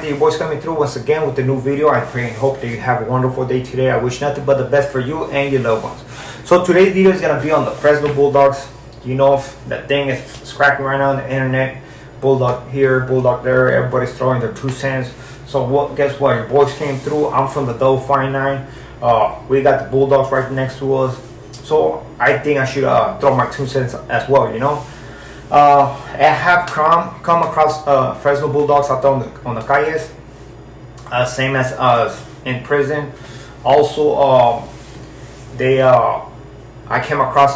your boy's coming through once again with a new video. I pray and hope that you have a wonderful day today. I wish nothing but the best for you and your loved ones. So today's video is gonna be on the Fresno Bulldogs. You know, that thing is cracking right now on the internet. Bulldog here, bulldog there. Everybody's throwing their 2 cents. So guess what? Your boys came through. I'm from the Double 49. We got the Bulldogs right next to us. So I think I should throw my 2 cents as well. You know. I have come across Fresno Bulldogs out there on the calles, same as in prison. Also, I came across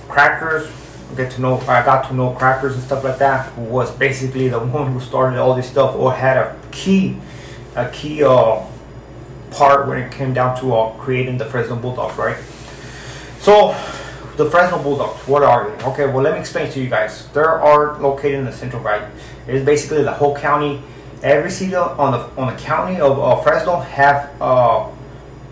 Crackers. I got to know Crackers and stuff like that, who was basically the one who started all this stuff, or had a key part when it came down to creating the Fresno Bulldogs, right? So the Fresno Bulldogs, what are they? Okay, well, let me explain to you guys. They are located in the Central Valley. It's basically the whole county. Every city on the county of Fresno have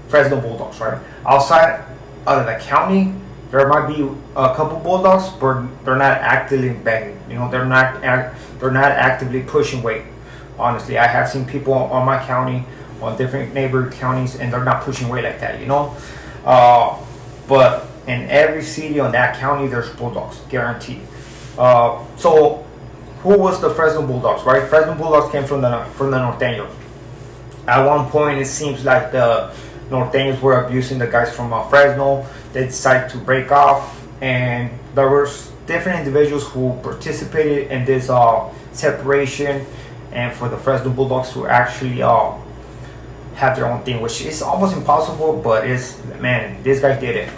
Fresno Bulldogs, right? Outside of the county, there might be a couple Bulldogs, but they're not actively banging. You know, they're not actively pushing weight. Honestly, I have seen people on my county, on different neighboring counties, and they're not pushing weight like that. You know, but in every city on that county, there's Bulldogs, guaranteed. So, who was the Fresno Bulldogs, right? Fresno Bulldogs came from the Norteños. At one point, it seems like the Norteños were abusing the guys from Fresno. They decided to break off, and there were different individuals who participated in this separation, and for the Fresno Bulldogs to actually have their own thing, which is almost impossible, but man, this guy did it.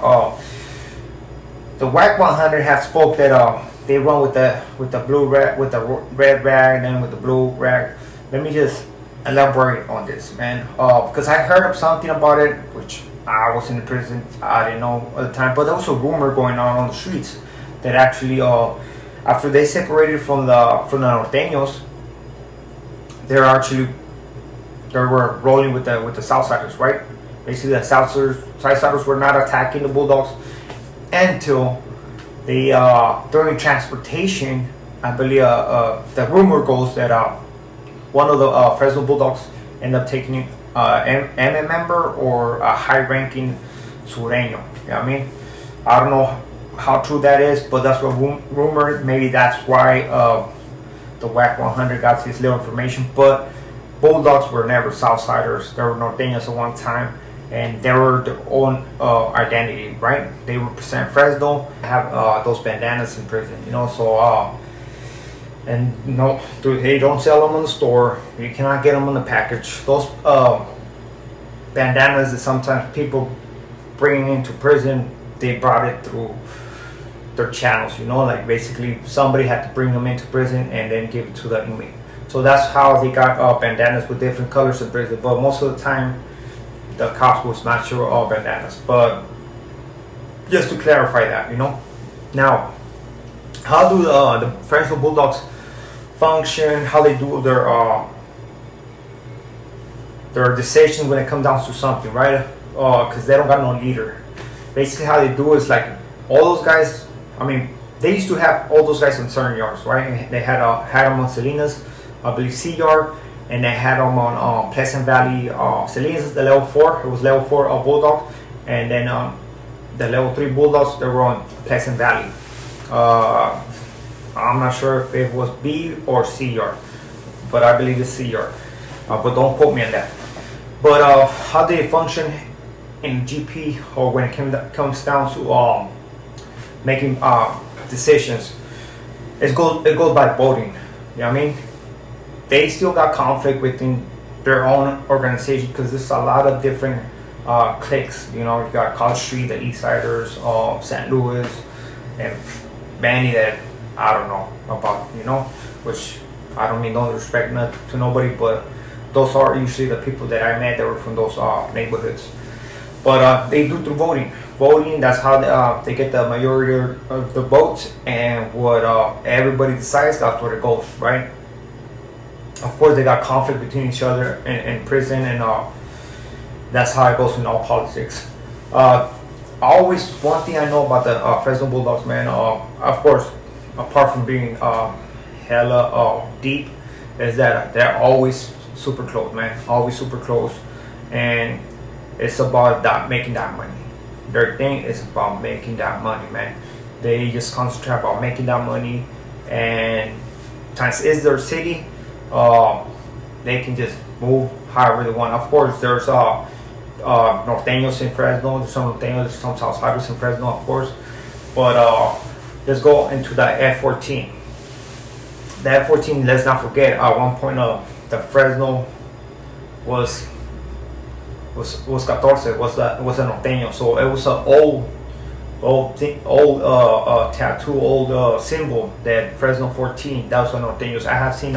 The WAC 100 has spoke that they run with the blue rag, with the red rag, and then with the blue rag. Let me just elaborate on this, man, because I heard of something about it, which I was in the prison. I didn't know at the time, but there was a rumor going on the streets that actually, after they separated from the Norteños, they were rolling with the Southsiders, right? Basically, the Southsiders were not attacking the Bulldogs until they during transportation. I believe the rumor goes that one of the Fresno Bulldogs ended up taking MM member or a high-ranking Sureño. You know what I mean? I don't know how true that is, but that's what rumored. Maybe that's why the WAC 100 got this little information. But Bulldogs were never Southsiders. They were Norteños at one time, and they were their own identity, right? They represent Fresno, have those bandanas in prison, you know. So and no, they don't sell them in the store. You cannot get them in the package. Those bandanas that sometimes people bring into prison, they brought it through their channels, you know, like basically somebody had to bring them into prison and then give it to the inmate. So that's how they got bandanas with different colors in prison. But most of the time, the cops was not sure all bandanas. But just to clarify that, you know. Now, how do the Fresno Bulldogs function? How they do their decisions when it comes down to something, right? Because they don't got no leader. Basically, how they do is like all those guys. I mean, they used to have all those guys on certain yards, right? They had them on Salinas, I believe C yard, and they had them on Pleasant Valley. Salinas is the level 4. It was level 4 Bulldogs, and then the level 3 Bulldogs, they were on Pleasant Valley. I'm not sure if it was B or C yard, but I believe it's C yard. But don't quote me on that. But how they function in GP, or when it comes down to making decisions, it goes by voting. You know what I mean? They still got conflict within their own organization because there's a lot of different cliques. You know, you got College Street, the East Siders, St. Louis, and Manny that I don't know about, you know, which I don't mean no respect to nobody, but those are usually the people that I met that were from those neighborhoods. But they do through voting. Voting, that's how they get the majority of the votes, and what everybody decides, that's where it goes, right? Of course, they got conflict between each other in prison, and that's how it goes in all politics. Always, one thing I know about the Fresno Bulldogs, man, of course, apart from being hella deep, is that they're always super close, man. Always super close, and it's about that making that money. Their thing is about making that money, man. They just concentrate about making that money, and times is their city. They can just move however they want. Of course, there's norteños in Fresno. There's some norteños, there's some Southsiders in Fresno, of course. But let's go into the F-14. The F-14. Let's not forget. At one point, the Fresno was 14. Was a norteño. So it was an old tattoo, old symbol that Fresno 14. That was a norteños. I have seen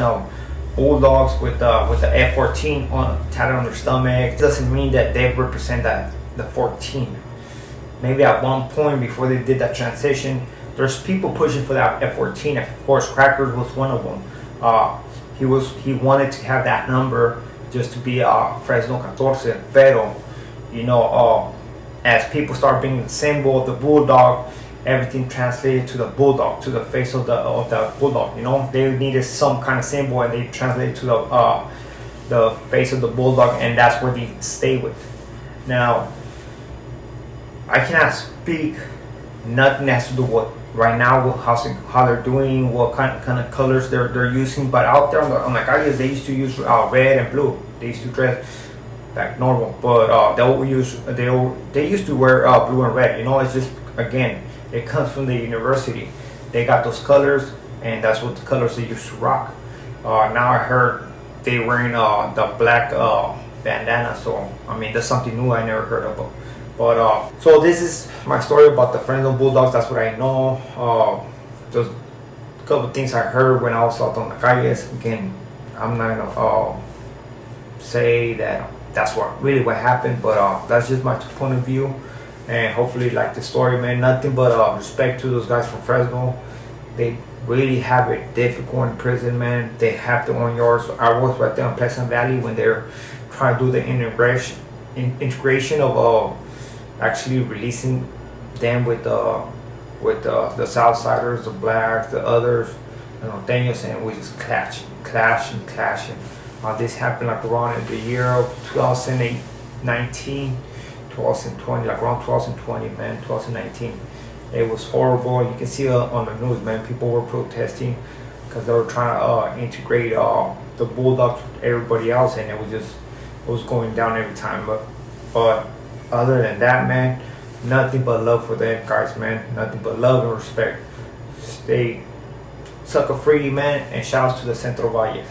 bulldogs with the F-14 tatted on their stomach. It doesn't mean that they represent the 14. Maybe at one point before they did that transition, there's people pushing for that F-14. Of course, Crackers was one of them. He wanted to have that number just to be Fresno 14. Pero, as people start bringing the symbol of the bulldog, everything translated to the bulldog, to the face of the bulldog. They needed some kind of symbol, and they translated to the face of the bulldog, and that's what they stay with. Now, I cannot speak nothing has to do with right now how they're doing, what kind of colors they're using. But out there on the calles, they used to use red and blue. They used to dress like normal, but they used to wear blue and red. It's just, again, it comes from the university. They got those colors, and that's what the colors they used to rock. Now I heard they wearing the black bandana. So I mean, that's something new I never heard of. But so this is my story about the Fresno Bulldogs. That's what I know. Just a couple of things I heard when I was out on the calles. Again, I'm not gonna say that that's what happened, but that's just my point of view. And hopefully you like the story, man. Nothing but respect to those guys from Fresno. They really have it difficult in prison, man. They have their own yards. I was right there in Pleasant Valley when they're trying to do the integration of actually releasing them with the Southsiders, the blacks, the others, the norteños, and we just clashing. This happened like around in the year of 2019, 2020, like around 2020, man, 2019. It was horrible. You can see on the news, man, people were protesting because they were trying to integrate the Bulldogs with everybody else, and it was going down every time. But other than that, man, nothing but love for them guys, man. Nothing but love and respect. Stay sucker free, man, and shouts to the Centro Valle.